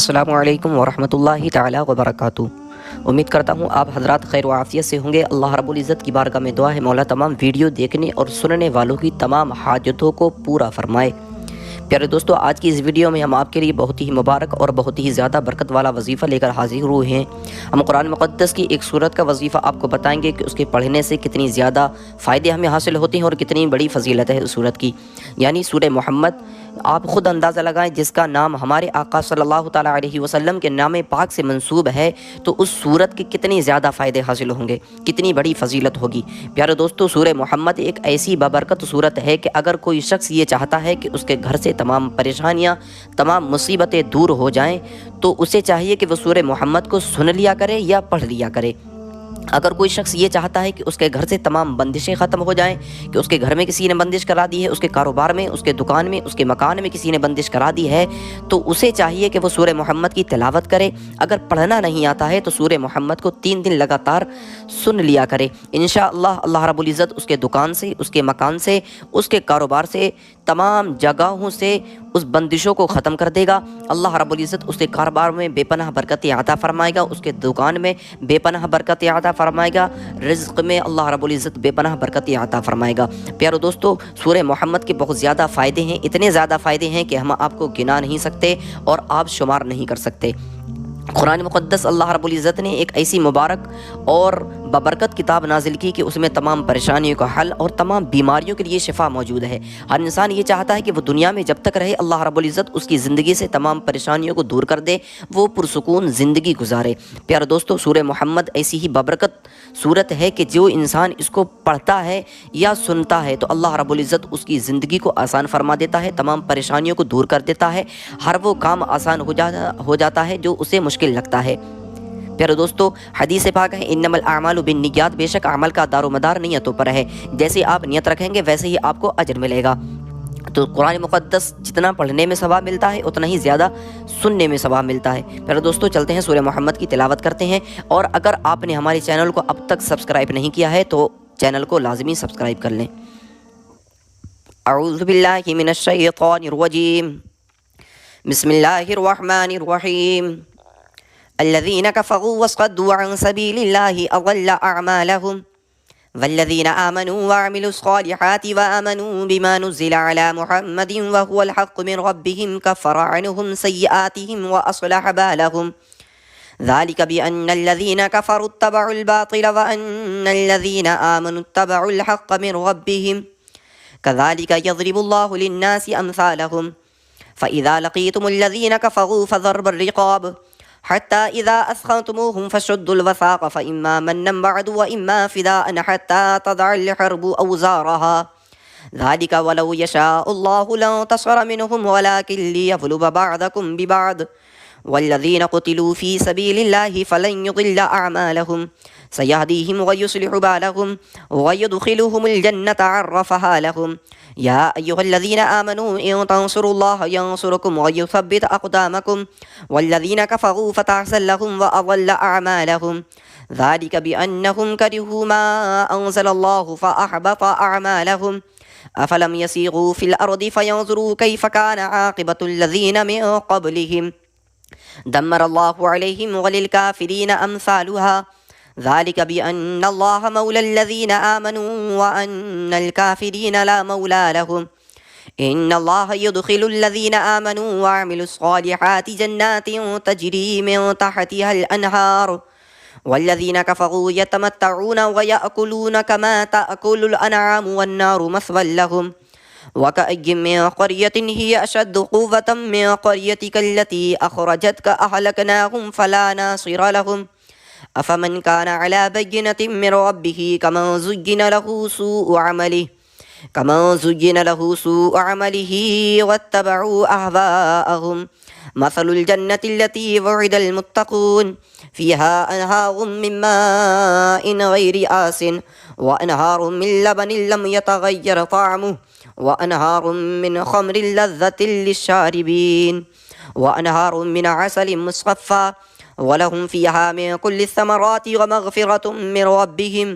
अस्सलामु अलैकुम वरहमतुल्लाहि ताला वबरकातुहू। उम्मीद करता हूँ आप हज़रात खैर व आफ़ियत से होंगे। अल्लाह रब्बुल इज़्ज़त की बारगाह में दुआ है मौला तमाम वीडियो देखने और सुनने वालों की तमाम हाजतों को पूरा फरमाए। प्यारे दोस्तों, आज की इस वीडियो में हम आपके लिए बहुत ही मुबारक और बहुत ही ज़्यादा बरकत वाला वजीफ़ा लेकर हाजिर हुए हैं। हम कुरान मुक़द्दस की एक सूरत का वजीफ़ा आपको बताएंगे कि उसके पढ़ने से कितनी ज़्यादा फ़ायदे हमें हासिल होते हैं और कितनी बड़ी फजीलत है उस सूरत की, यानी सूरह मोहम्मद। आप ख़ुद अंदाज़ा लगाएं, जिसका नाम हमारे आका सल्लल्लाहु ताला अलैहि वसल्लम के नाम पाक से मंसूब है, तो उस सूरत के कितने ज़्यादा फ़ायदे हासिल होंगे, कितनी बड़ी फजीलत होगी। प्यारे दोस्तों, सूरह मोहम्मद एक ऐसी बाबरकत सूरत है कि अगर कोई शख्स ये चाहता है कि उसके घर से तमाम परेशानियाँ, तमाम मुसीबतें दूर हो जाएँ, तो उसे चाहिए कि वह सूरह मोहम्मद को सुन लिया करे या पढ़ लिया करे। अगर कोई शख्स ये चाहता है कि उसके घर से तमाम बंदिशें ख़त्म हो जाएं, कि उसके घर में किसी ने बंदिश करा दी है, उसके कारोबार में, उसके दुकान में, उसके मकान में किसी ने बंदिश करा दी है, तो उसे चाहिए कि वो सूरह मोहम्मद की तिलावत करे। अगर पढ़ना नहीं आता है तो सूरह मोहम्मद को 3 दिन लगातार सुन लिया करे। इंशाअल्लाह अल्लाह रब्बुल इज़्ज़त उसके दुकान से, उसके मकान से, उसके कारोबार से, तमाम जगहों से उस बंदिशों को ख़त्म कर देगा। अल्लाह रब्बुल इज़्ज़त उसके कारोबार में बेपनाह बरकतें अता फ़रमाएगा, उसके दुकान में बेपनाह बरकतें अता फ़रमाएगा, रिज़्क़ में अल्लाह रब्बुल इज़्ज़त बेपनाह बरकतें अता फ़रमाएगा। प्यारे दोस्तों, सूरह मोहम्मद के बहुत ज़्यादा फ़ायदे हैं, इतने ज़्यादा फ़ायदे हैं कि हम आपको गिना नहीं सकते और आप शुमार नहीं कर सकते। कुरान मुक़द्दस अल्लाह रब्बुल इज़्ज़त ने एक ऐसी मुबारक और बबरकत किताब नाजिल की कि उसमें तमाम परेशानियों का हल और तमाम बीमारियों के लिए शिफा मौजूद है। हर इंसान ये चाहता है कि वो दुनिया में जब तक रहे, अल्लाह रब्बुल इज़्ज़त उसकी ज़िंदगी से तमाम परेशानियों को दूर कर दे, वो पुरसुकून ज़िंदगी गुजारे। प्यारे दोस्तों, सूरह मोहम्मद ऐसी ही बबरकत सूरत है कि जो इंसान इसको पढ़ता है या सुनता है तो अल्लाह रब्बुल इज़्ज़त उसकी ज़िंदगी को आसान फरमा देता है, तमाम परेशानियों को दूर कर देता है, हर वो काम आसान हो जाता है जो उसे मुश्किल लगता है। प्यारे दोस्तों, हदीस पाक है, इन्नमल आमालु बिन्नियात, बेशक अमल का दारोमदार नियतों पर है। जैसे आप नियत रखेंगे वैसे ही आपको अजर मिलेगा। तो कुरान मुक़द्दस जितना पढ़ने में सवाब मिलता है उतना ही ज़्यादा सुनने में सवाब मिलता है। प्यारे दोस्तों, चलते हैं सूरह मोहम्मद की तिलावत करते हैं। और अगर आपने हमारे चैनल को अब तक सब्सक्राइब नहीं किया है तो चैनल को लाजमी सब्सक्राइब कर लें। अऊज़ु बिल्लाहि मिनश शैतानिर रजीम, बिस्मिल्लाहिर रहमानिर रहीम। अल्लज़ीना कफ़रू वसद्दू अन सबीलिल्लाहि अज़ल्ल अअमालहुम वल्लज़ीना आमनू वअमिलुस्सालिहाति वआमनू बिमा नुज़्ज़िला अला मुहम्मदिन वहुवल हक़्क़ु मिन रब्बिहिम कफ़्फ़रा अन्हुम सय्यिआतिहिम वअस्लह बालहुम ज़ालिका बिअन्नल्लज़ीना कफ़रू इत्तबउल बातिल वअन्नल्लज़ीना आमनू इत्तबउल हक़्क़ मिन रब्बिहिम कज़ालिका यज़रिबुल्लाहु लिन्नासि अम्सालहुम फ़इज़ा लक़ीतुमुल्लज़ीना कफ़रू फ़ज़रबुर रिक़ाब हत्ता इज़ा अस्ख़न्तुमूहुम फ़शुद्दुल वसाक़ फ़इम्मा मन्नन बअदु वइम्मा फ़िदाअन हत्ता तज़अल हर्बु औज़ारहा ज़ालिका वलौ यशाअल्लाहु लंतसर मिनहुम वलाकिन लियब्लुव बअदकुम बिबअद वल्लज़ीना क़ुतिलू फ़ी सबीलिल्लाहि फ़लन युज़िल्ल अअमालहुम सयहदीहिम वयुस्लिहु बालहुम वयुदख़िलुहुमुल जन्नत अर्रफ़हा लहुम या अय्युहल्लज़ीना आमनू इन तंसुरुल्लाह यंसुरकुम वयुसब्बित अक़दामकुम वल्लज़ीना कफ़रू फ़तअसल लहुम वअज़ल्ल अअमालहुम ज़ालिका बिअन्नहुम करिहू मा अंज़लल्लाहु फ़अहबत अअमालहुम अफ़लम यसीग़ू फ़िल अर्दि फ़यंज़ुरू कैफ़ कान आक़िबतुल्लज़ीना मिन क़ब्लिहिम दम्मरल्लाहु अलैहिम वलिलकाफ़िरीन अम्सालुहा ज़ालिका बिअन्नल्लाह मौलल्लज़ीना आमनू वअन्नल काफ़िरीन ला मौला लहुम इन्नल्लाह युदख़िलुल्लज़ीना आमनू वअमिलुस्सालिहाति जन्नातिन तजरी मिन तहतिहल अनहार वल्लज़ीना कफ़रू यतमत्तऊन वयअकुलून कमा तअकुलुल अनआमु वन्नारु मस्वल लहुम वकअय्यिम मिन क़र्यतिन हिय अशद्दु क़ुव्वतम मिन क़र्यतिकल्लती अख़रजतक अहलकनाहुम फ़ला नासिर लहुम अफ़मन कान अला बय्यिनतिन मिन रब्बिही कमन ज़ुय्यिन लहू सूअ अमलिही वत्तबअू अहवाअहुम मसलुल जन्नति अल्लती वुइदल मुत्तक़ून फ़ीहा अनहारुम मिन माइन गैरि आसिन व अनहारुम मिन लबनिन लम यतग़य्यर तअमुहु व अनहारुम मिन ख़म्रिन लज़्ज़तिन लिश्शारिबीन व अनहारुम मिन असलिन मुस्क़फ़्फ़ा वलहुम फ़ीहा मिन कुल्लि समराति वमग़फ़िरतुम मिन रब्बिहिम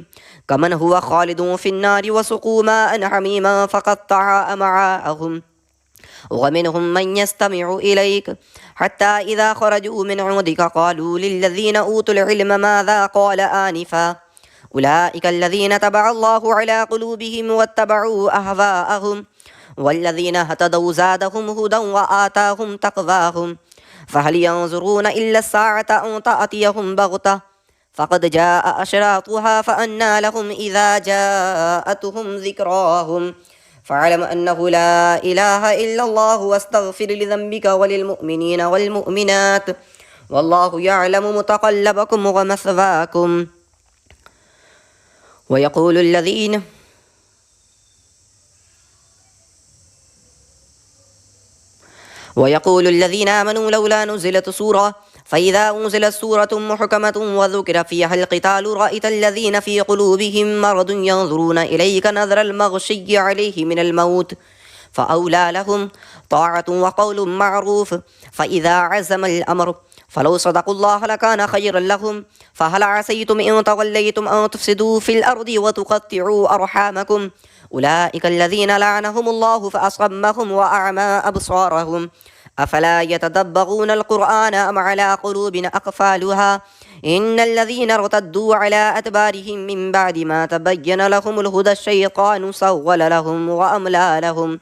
कमन हुवा ख़ालिदुन फ़िन्नारि वसुक़ू माअन हमीमा फ़क़त्तअ अमआअहुम ومنهم من يستمع إليك حتى إذا خرجوا من عندك قالوا للذين أوتوا العلم ماذا قال آنفا أولئك الذين تبع الله على قلوبهم واتبعوا أهواءهم والذين اهتدوا زادهم هدى وآتاهم تقواهم فهل ينظرون إلا الساعة أن تأتيهم بغتة فقد جاء أشراطها فأنى لهم إذا جاءتهم ذكراهم فاعلم أنه لا إله إلا الله واستغفر لذنبك وللمؤمنين والمؤمنات والله يعلم متقلبكم ومثواكم. ويقول الذين آمنوا لولا نزلت سورة فإذا أنزلت سورة محكمة وذكر فيها القتال رأيت الذين في قلوبهم مرض ينظرون إليك نظر المغشي عليه من الموت فأولى لهم طاعة وقول معروف فإذا عزم الأمر فلو صدقوا الله لكان خيرا لهم فهل عسيتم إن توليتم أن تفسدوا في الأرض وتقطعوا أرحامكم أولئك الذين لعنهم الله فأصمهم وأعمى أبصارهم أفلا يتدبرون القرآن أم على قلوب أقفالها إن الذين ارتدوا على أدبارهم من بعد ما تبين لهم الهدى الشيطان سول لهم وأملى لهم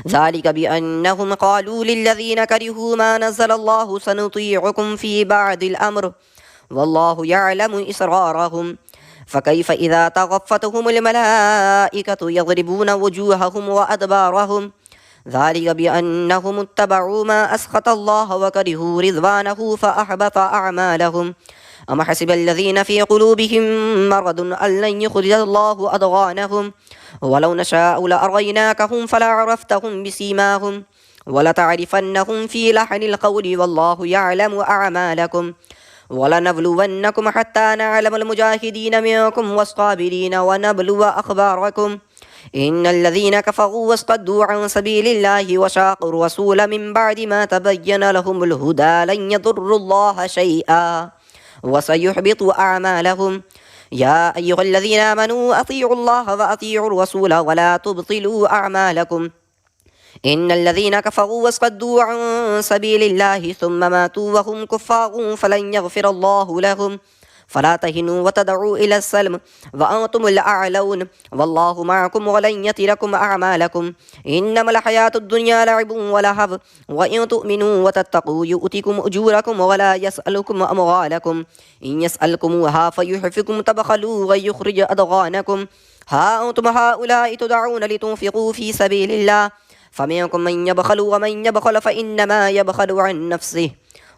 ذلك بأنهم قالوا للذين كرهوا ما نزل الله سنطيعكم في بعض الأمر والله يعلم إسرارهم فكيف إذا تغفتهم الملائكة يضربون وجوههم وأدبارهم ذلك بأنهم اتبعوا ما أسخط الله وكرهوا رضوانه فأحبط أعمالهم أم حسب الذين في قلوبهم مرض أن لن يخرج الله أضغانهم ولو نشاء لأريناكهم فلعرفتهم بسيماهم ولتعرفنهم في لحن القول والله يعلم أعمالكم ولنبلونكم حتى نعلم المجاهدين منكم والصابرين ونبلو أخباركم إن الذين كفروا واصطدوا عن سبيل الله وشاقوا الرسول من بعد ما تبين لهم الهدى لن يضروا الله شيئا وسيحبط أعمالهم يا أيها الذين آمنوا أطيعوا الله وأطيعوا الرسول ولا تبطلوا أعمالكم إن الذين كفروا وصدوا عن سبيل الله ثم ماتوا وهم كفار فلن يغفر الله لهم فلا تهنوا وتدعوا إلى السلم وأنتم الأعلون والله معكم ولن يتركم أعمالكم إنما الحياة الدنيا لعب ولهو وإن تؤمنوا وتتقوا يؤتكم أجوركم ولا يسألكم أموالكم إن يسألكموها فيحفكم تبخلوا ويخرج أضغانكم ها أنتم هؤلاء تدعون لتنفقوا في سبيل الله فمنكم من يبخل ومن يبخل فإنما يبخل عن نفسه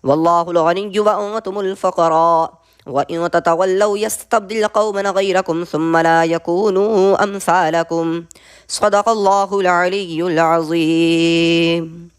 والله الغني وأنتم الفقراء وإن تتولوا يستبدل قوما غيركم ثم لا يكونوا أمثالكم صدق الله العلي العظيم.